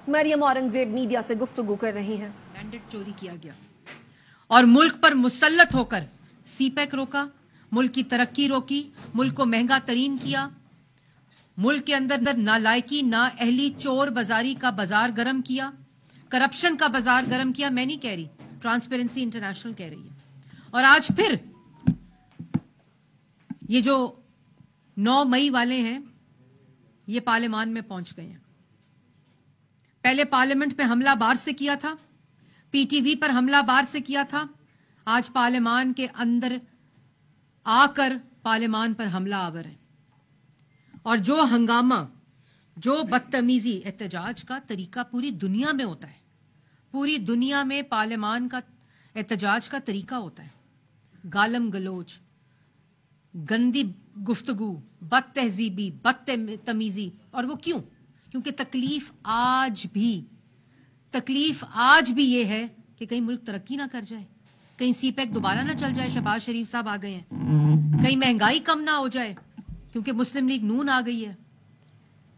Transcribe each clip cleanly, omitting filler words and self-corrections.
Maryam Aurangzeb media سے گفتگو کر رہی ہیں. مینڈیٹ چوری کیا گیا اور ملک پر مسلط ہو کر سی پیک روکا, ملک کی ترقی روکی, ملک کو مہنگا ترین کیا, ملک کے اندر نالائکی نااہلی چور بازاری کا بازار گرم کیا, کرپشن کا بازار گرم کیا. میں نہیں کہہ رہی, ٹرانسپیرنسی انٹرنیشنل کہہ رہی ہے. اور آج پھر یہ جو 9 مئی والے ہیں یہ پارلیمان میں پہنچ گئے ہیں. پہلے پارلیمنٹ پہ حملہ بار سے کیا تھا, پی ٹی وی پر حملہ بار سے کیا تھا, آج پارلیمان کے اندر آ کر پارلیمان پر حملہ آور ہے. اور جو ہنگامہ, جو بدتمیزی, احتجاج کا طریقہ پوری دنیا میں ہوتا ہے, پوری دنیا میں پارلیمان کا احتجاج کا طریقہ ہوتا ہے. گالم گلوچ, گندی گفتگو, بد تہذیبی, بد تمیزی. اور وہ کیوں؟ کیونکہ تکلیف آج بھی یہ ہے کہ کہیں ملک ترقی نہ کر جائے, کہیں سی پیک دوبارہ نہ چل جائے, شہباز شریف صاحب آ گئے ہیں, کہیں مہنگائی کم نہ ہو جائے کیونکہ مسلم لیگ نون آ گئی ہے,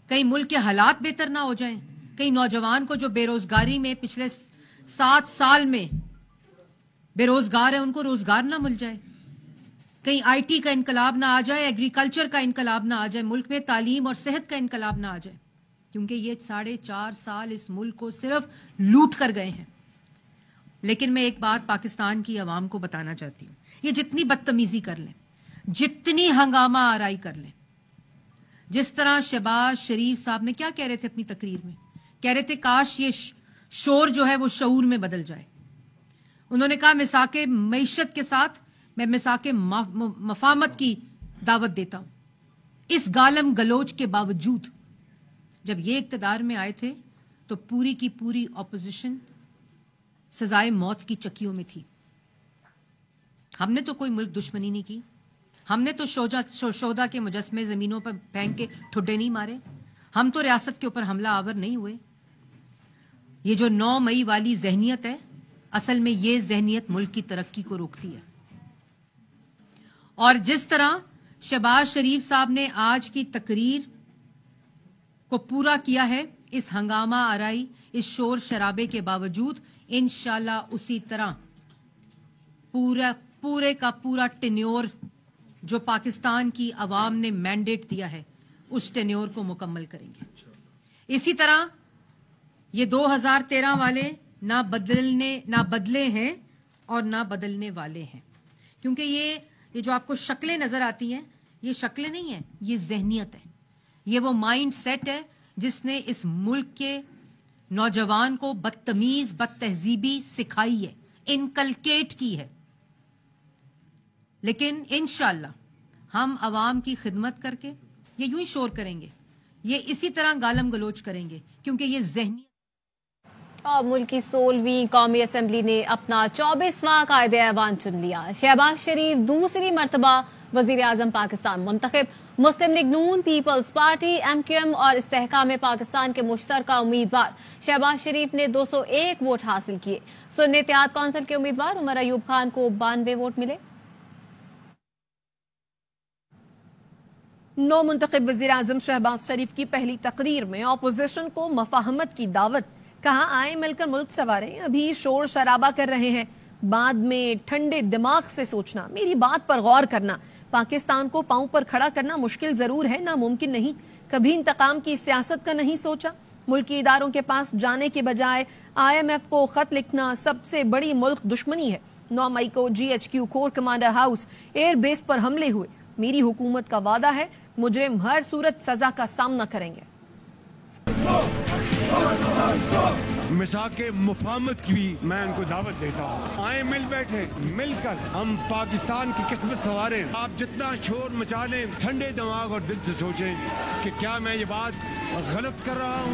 کہیں ملک کے حالات بہتر نہ ہو جائیں, کہیں نوجوان کو جو بے روزگاری میں پچھلے 7 سال میں بے روزگار ہے ان کو روزگار نہ مل جائے, کہیں آئی ٹی کا انقلاب نہ آ جائے, ایگریکلچر کا انقلاب نہ آ جائے, ملک میں تعلیم اور صحت کا انقلاب نہ آ جائے. کیونکہ یہ 4.5 سال اس ملک کو صرف لوٹ کر گئے ہیں. لیکن میں ایک بات پاکستان کی عوام کو بتانا چاہتی ہوں, یہ جتنی بدتمیزی کر لیں, جتنی ہنگامہ آرائی کر لیں, جس طرح شہباز شریف صاحب نے کیا کہہ رہے تھے اپنی تقریر میں, کہہ رہے تھے کاش یہ شور جو ہے وہ شعور میں بدل جائے. انہوں نے کہا مساک معیشت کے ساتھ میں مساک مفاہمت کی دعوت دیتا ہوں. اس گالم گلوچ کے باوجود جب یہ اقتدار میں آئے تھے تو پوری کی پوری اپوزیشن سزائے موت کی چکیوں میں تھی. ہم نے تو کوئی ملک دشمنی نہیں کی, ہم نے تو شودا کے مجسمے زمینوں پر پھینک کے ٹھڈے نہیں مارے, ہم تو ریاست کے اوپر حملہ آور نہیں ہوئے. یہ جو 9 مئی والی ذہنیت ہے, اصل میں یہ ذہنیت ملک کی ترقی کو روکتی ہے. اور جس طرح شہباز شریف صاحب نے آج کی تقریر کو پورا کیا ہے, اس ہنگامہ آرائی, اس شور شرابے کے باوجود انشاءاللہ اسی طرح پورے کا پورا ٹینیور جو پاکستان کی عوام نے مینڈیٹ دیا ہے اس ٹینیور کو مکمل کریں گے. اسی طرح یہ 2013 والے نہ بدلے ہیں اور نہ بدلنے والے ہیں. کیونکہ یہ جو آپ کو شکلیں نظر آتی ہیں یہ شکلیں نہیں ہیں, یہ ذہنیت ہے, یہ وہ مائنڈ سیٹ ہے جس نے اس ملک کے نوجوان کو بدتمیز بد تہذیبی سکھائی ہے, انکلکیٹ کی ہے. لیکن انشاءاللہ ہم عوام کی خدمت کر کے یہ یوں ہی شور کریں گے, یہ اسی طرح گالم گلوچ کریں گے کیونکہ یہ ذہنی. اور ملک کی 16ویں قومی اسمبلی نے اپنا 24واں قائد ایوان چن لیا. شہباز شریف دوسری مرتبہ وزیر اعظم پاکستان منتخب. مسلم لیگ نون, Peoples Party, M Q M اور استحکام پاکستان کے مشترکہ امیدوار شہباز شریف نے 201 ووٹ حاصل کیے. سنی اتحاد کونسل کے امیدوار عمر ایوب خان کو 92 ووٹ ملے. نو منتخب وزیر اعظم شہباز شریف کی پہلی تقریر میں اپوزیشن کو مفاہمت کی دعوت. کہا آئیں مل کر ملک سنواریں, ابھی شور شرابہ کر رہے ہیں, بعد میں ٹھنڈے دماغ سے سوچنا, میری بات پر غور کرنا. پاکستان کو پاؤں پر کھڑا کرنا مشکل ضرور ہے, ناممکن نہیں. کبھی انتقام کی سیاست کا نہیں سوچا. ملکی اداروں کے پاس جانے کے بجائے آئی ایم ایف کو خط لکھنا سب سے بڑی ملک دشمنی ہے. 9 مئی کو G H Q corps commander house air base پر حملے ہوئے. میری حکومت کا وعدہ ہے مجرم ہر صورت سزا کا سامنا کریں گے. مساک مفاہمت کی بھی میں ان کو دعوت دیتا ہوں. آئیں مل بیٹھے, مل کر ہم پاکستان کی قسمت سنواریں. آپ جتنا شور مچا لیں, ٹھنڈے دماغ اور دل سے سوچیں کہ کیا میں یہ بات غلط کر رہا ہوں.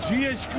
GHQ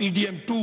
PDM 2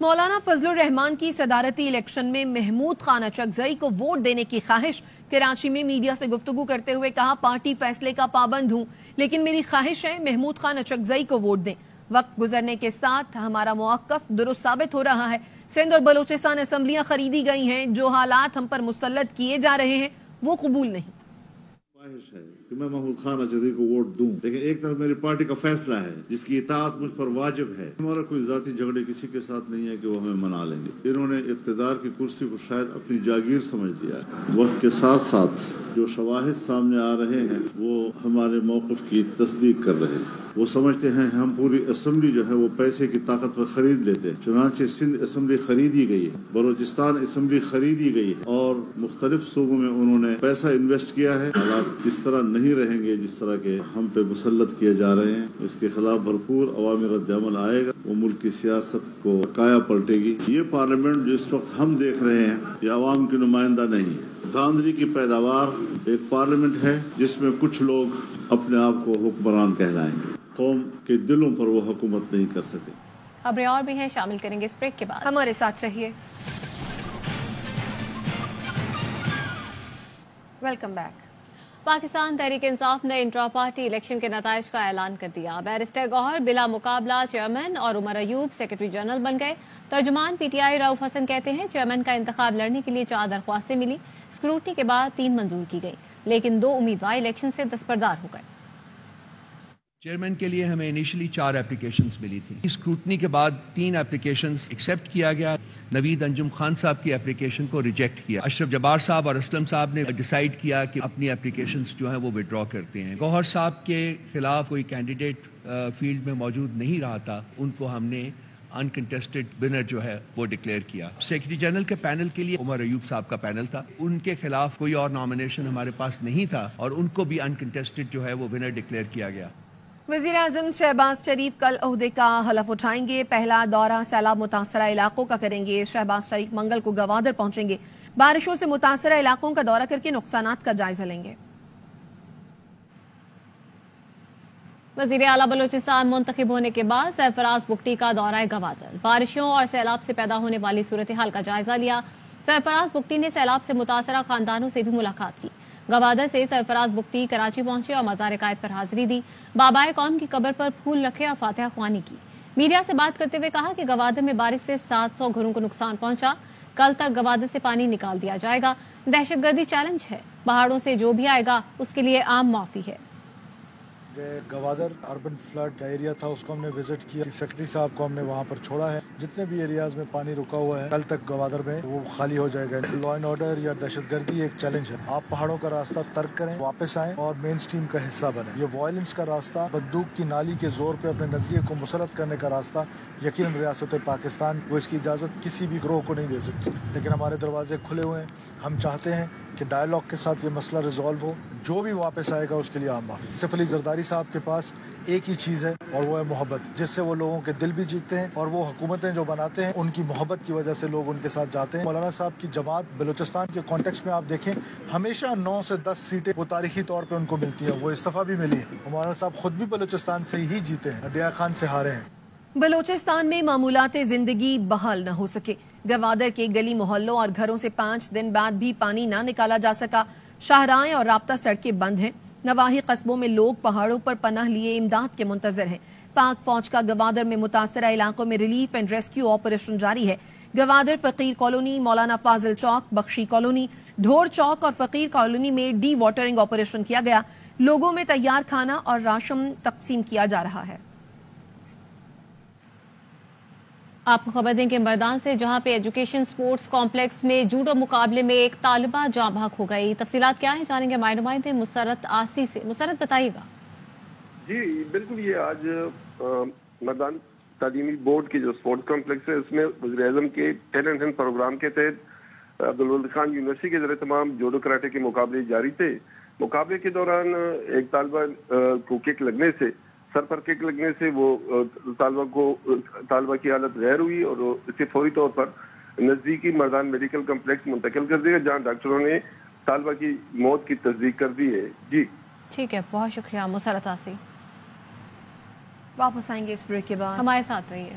مولانا فضل الرحمان کی صدارتی الیکشن میں محمود خان اچکزئی کو ووٹ دینے کی خواہش. کراچی میں میڈیا سے گفتگو کرتے ہوئے کہا پارٹی فیصلے کا پابند ہوں لیکن میری خواہش ہے محمود خان اچکزئی کو ووٹ دیں. وقت گزرنے کے ساتھ ہمارا موقف درست ثابت ہو رہا ہے. سندھ اور بلوچستان اسمبلیاں خریدی گئی ہیں. جو حالات ہم پر مسلط کیے جا رہے ہیں وہ قبول نہیں. خواہش ہے کہ میں محمود خان اچکزئی کو ووٹ دوں لیکن ایک طرف میری پارٹی کا فیصلہ ہے جس کی اطاعت مجھ پر واجب ہے. ہمارا کوئی ذاتی جھگڑے کسی کے ساتھ نہیں ہے کہ وہ ہمیں منا لیں گے. انہوں نے اقتدار کی کرسی کو شاید اپنی جاگیر سمجھ لیا. وقت کے ساتھ ساتھ جو شواہد سامنے آ رہے ہیں وہ ہمارے موقف کی تصدیق کر رہے ہیں. وہ سمجھتے ہیں ہم پوری اسمبلی جو ہے وہ پیسے کی طاقت پر خرید لیتے ہیں. چنانچہ سندھ اسمبلی خریدی گئی ہے, بلوچستان اسمبلی خریدی گئی ہے اور مختلف صوبوں میں انہوں نے پیسہ انویسٹ کیا ہے. حالات اس طرح نہیں رہیں گے جس طرح کے ہم پہ مسلط کیے جا رہے ہیں. اس کے خلاف بھرپور عوامی رد عمل آئے گا. وہ ملک کی سیاست کو کایا پلٹے گی. یہ پارلیمنٹ جس وقت ہم دیکھ رہے ہیں یہ عوام کی نمائندہ نہیں ہے. دھاندلی کی پیداوار ایک پارلیمنٹ ہے جس میں کچھ لوگ اپنے آپ کو حکمران کہلائیں گے. قوم کے دلوں پر وہ حکومت نہیں کر سکے. خبریں اور بھی ہیں, شامل کریں گے اس بریک کے بعد. ہمارے ساتھ رہیے. Welcome back. پاکستان تحریک انصاف نے انٹرا پارٹی الیکشن کے نتائج کا اعلان کر دیا. بیرسٹر گوہر بلا مقابلہ چیئرمین اور عمر ایوب سیکرٹری جنرل بن گئے. ترجمان پی ٹی آئی رؤف حسن کہتے ہیں چیئرمین کا انتخاب لڑنے کے لیے 4 درخواستیں ملی. اسکروٹنی کے بعد 3 منظور کی گئی لیکن 2 امیدوار الیکشن سے دستبردار ہو گئے. چیئرمین کے لیے ہمیں انیشلی 4 اپلیکیشنز ملی تھی. اسکروٹنی کے بعد 3 اپلیکیشنز ایکسیپٹ کیا گیا. نوید انجم خان صاحب کی اپلیکیشن کو ریجیکٹ کیا. اشرف جبار صاحب اور اسلم صاحب نے ڈیسائیڈ کیا کہ اپنی اپلیکیشنز جو ہیں وہ وڈرا کرتے ہیں. گوہر صاحب کے خلاف کوئی کینڈیڈیٹ فیلڈ میں موجود نہیں رہا تھا, ان کو ہم نے انکنٹیسٹڈ ونر جو ہے وہ ڈکلیئر کیا. سیکرٹری جنرل کے پینل کے لیے عمر ایوب صاحب کا پینل تھا. ان کے خلاف کوئی اور نامینیشن ہمارے پاس نہیں تھا اور ان کو بھی انکنٹیسٹڈ جو ہے وہ ونر ڈکلیئر کیا گیا. وزیر اعظم شہباز شریف کل عہدے کا حلف اٹھائیں گے. پہلا دورہ سیلاب متاثرہ علاقوں کا کریں گے. شہباز شریف منگل کو گوادر پہنچیں گے. بارشوں سے متاثرہ علاقوں کا دورہ کر کے نقصانات کا جائزہ لیں گے. وزیر اعلیٰ بلوچستان منتخب ہونے کے بعد سرفراز بگٹی کا دورہ گوادر. بارشوں اور سیلاب سے پیدا ہونے والی صورتحال کا جائزہ لیا. سرفراز بگٹی نے سیلاب سے متاثرہ خاندانوں سے بھی ملاقات کی. گوادر سے سرفراز بگٹی کراچی پہنچے اور مزار قائد پر حاضری دی. بابائے قوم کی قبر پر پھول رکھے اور فاتحہ خوانی کی. میڈیا سے بات کرتے ہوئے کہا کہ گوادر میں بارش سے 700 گھروں کو نقصان پہنچا. کل تک گوادر سے پانی نکال دیا جائے گا. دہشت گردی چیلنج ہے, پہاڑوں سے جو بھی آئے گا اس کے لیے عام معافی ہے. گوادر اربن فلڈ کا ایریا تھا, اس کو ہم نے وزٹ کیا. چیف سیکرٹری صاحب کو ہم نے وہاں پر چھوڑا ہے. جتنے بھی ایریاز میں پانی رکا ہوا ہے کل تک گوادر میں وہ خالی ہو جائے گا. لا اینڈ آرڈر یا دہشت گردی ایک چیلنج ہے. آپ پہاڑوں کا راستہ ترک کریں, واپس آئیں اور مین اسٹریم کا حصہ بنیں. یہ وائلنس کا راستہ, بندوق کی نالی کے زور پہ اپنے نظریے کو مسلط کرنے کا راستہ یقیناً ریاست پاکستان وہ اس کی اجازت کسی بھی گروہ کو نہیں دے سکتی. لیکن ہمارے دروازے کھلے ہوئے ہیں. ہم چاہتے ہیں کہ ڈائلاگ کے ساتھ یہ مسئلہ ریزالو ہو. جو بھی واپس آئے گا اس کے لیے عام معافی. صرف علی زرداری صاحب کے پاس ایک ہی چیز ہے اور وہ ہے محبت, جس سے وہ لوگوں کے دل بھی جیتتے ہیں اور وہ حکومتیں جو بناتے ہیں ان کی محبت کی وجہ سے لوگ ان کے ساتھ جاتے ہیں. مولانا صاحب کی جماعت بلوچستان کے کانٹیکسٹ میں آپ دیکھیں ہمیشہ 9 سے 10 سیٹیں وہ تاریخی طور پہ ان کو ملتی ہیں. وہ استعفیٰ بھی ملی ہے. مولانا صاحب خود بھی بلوچستان سے ہی جیتے ہیں, ڈیا خان سے ہارے ہیں. بلوچستان میں معمولات زندگی بحال نہ ہو سکے. گوادر کے گلی محلوں اور گھروں سے 5 دن بعد بھی پانی نہ نکالا جا سکا. شاہراہیں اور رابطہ سڑکیں بند ہیں. نواحی قصبوں میں لوگ پہاڑوں پر پناہ لیے امداد کے منتظر ہیں. پاک فوج کا گوادر میں متاثرہ علاقوں میں ریلیف اینڈ ریسکیو آپریشن جاری ہے. گوادر فقیر کالونی, مولانا فاضل چوک, بخشی کالونی, ڈھور چوک اور فقیر کالونی میں ڈی واٹرنگ آپریشن کیا گیا. لوگوں میں تیار کھانا اور راشن تقسیم کیا جا رہا ہے. آپ کو خبر دیں کہ مردان سے جہاں پہ ایجوکیشن سپورٹس کمپلیکس میں جوڈو مقابلے میں ایک طالبہ جاں بحق ہو گئی. تفصیلات کیا ہیں جانیں گے ہمارے نمائندے مسرت آسی سے. مسرت بتائیے گا. جی بالکل, یہ آج مردان تعلیمی بورڈ کی جو سپورٹس کمپلیکس ہے اس میں وزیر اعظم کے ٹیلنٹ ہنٹ پروگرام کے تحت عبدالولد خان یونیورسٹی کے ذریعے تمام جوڈو کراٹے کے مقابلے جاری تھے. مقابلے کے دوران ایک طالبہ کو کک لگنے سے, سر پر کک لگنے سے وہ طالبہ کی حالت غیر ہوئی اور اسے فوری طور پر نزدیکی مردان میڈیکل کمپلیکس منتقل کر دیا جہاں ڈاکٹروں نے طالبہ کی موت کی تصدیق کر دی ہے. جی ٹھیک ہے, بہت شکریہ مسرت آسی. واپس آئیں گے اس بریک کے بعد, ہمارے ساتھ رہیے.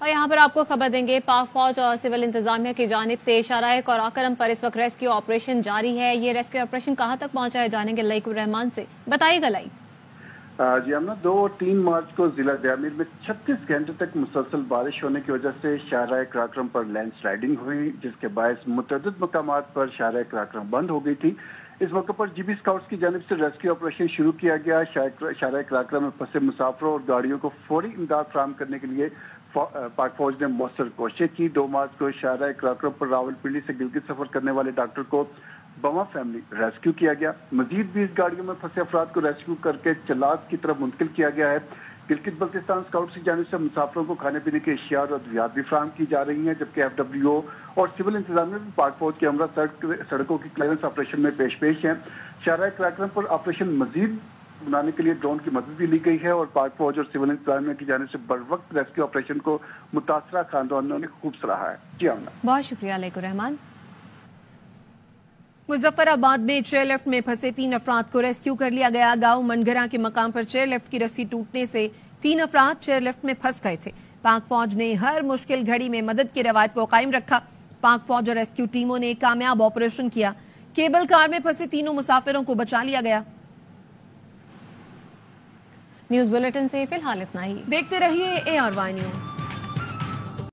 اور یہاں پر آپ کو خبر دیں گے، پاک فوج اور سول انتظامیہ کی جانب سے شارع قراقرم پر اس وقت ریسکیو آپریشن جاری ہے۔ یہ ریسکیو آپریشن کہاں تک پہنچا ہے جانیں گے لائق الرحمان سے، بتائیے گا لائق۔ جی ہم 2 اور 3 مارچ کو ضلع دیامیر میں 36 گھنٹے تک مسلسل بارش ہونے کی وجہ سے شارع قراقرم پر لینڈ سلائیڈنگ ہوئی، جس کے باعث متعدد مقامات پر شارع قراقرم بند ہو گئی تھی۔ اس موقع پر جی بی اسکاؤٹس کی جانب سے ریسکیو آپریشن شروع کیا گیا۔ شارع قراقرم میں پھنسے مسافروں اور گاڑیوں کو فوری امداد فراہم کرنے کے لیے پاک فوج نے مؤثر کوششیں کی۔ 2 مارچ کو شارع قراقرم پر راول پنڈی سے گلگت سفر کرنے والے ڈاکٹر کو بما فیملی ریسکیو کیا گیا۔ مزید 20 گاڑیوں میں پھنسے افراد کو ریسکیو کر کے چلاس کی طرف منتقل کیا گیا ہے۔ گلگت بلتستان اسکاؤٹس کی جانب سے مسافروں کو کھانے پینے کی اشیاء اور ادویات بھی فراہم کی جا رہی ہیں، جبکہ FWO اور سول انتظامیہ بھی پاک فوج کے ہمراہ سڑکوں کی کلیئرنس آپریشن میں پیش ہیں۔ شارع قراقرم پر آپریشن مزید بنانے کے لیے ڈرون کی مدد بھی لی گئی ہے اور پاک فوج اور سول انتظامیہ کی جانب سے بر وقت ریسکیو آپریشن کو متاثرہ خاندانوں نے خوب سراہا ہے۔ جی آمنہ، بہت شکریہ علیکم الرحمان۔ مظفر آباد میں چیئر لفٹ میں پھنسے 3 افراد کو ریسکیو کر لیا گیا۔ گاؤں منگرا کے مقام پر چیئر لفٹ کی رسی ٹوٹنے سے 3 افراد چیئر لفٹ میں پھنس گئے تھے۔ پاک فوج نے ہر مشکل گھڑی میں مدد کی روایت کو قائم رکھا۔ پاک فوج اور ریسکیو ٹیموں نے کامیاب آپریشن کیا۔ کیبل کار میں پھنسے 3 مسافروں کو بچا لیا گیا۔ نیوز بلیٹن سے فی الحال اتنا ہی، دیکھتے رہیے ARY نیوز۔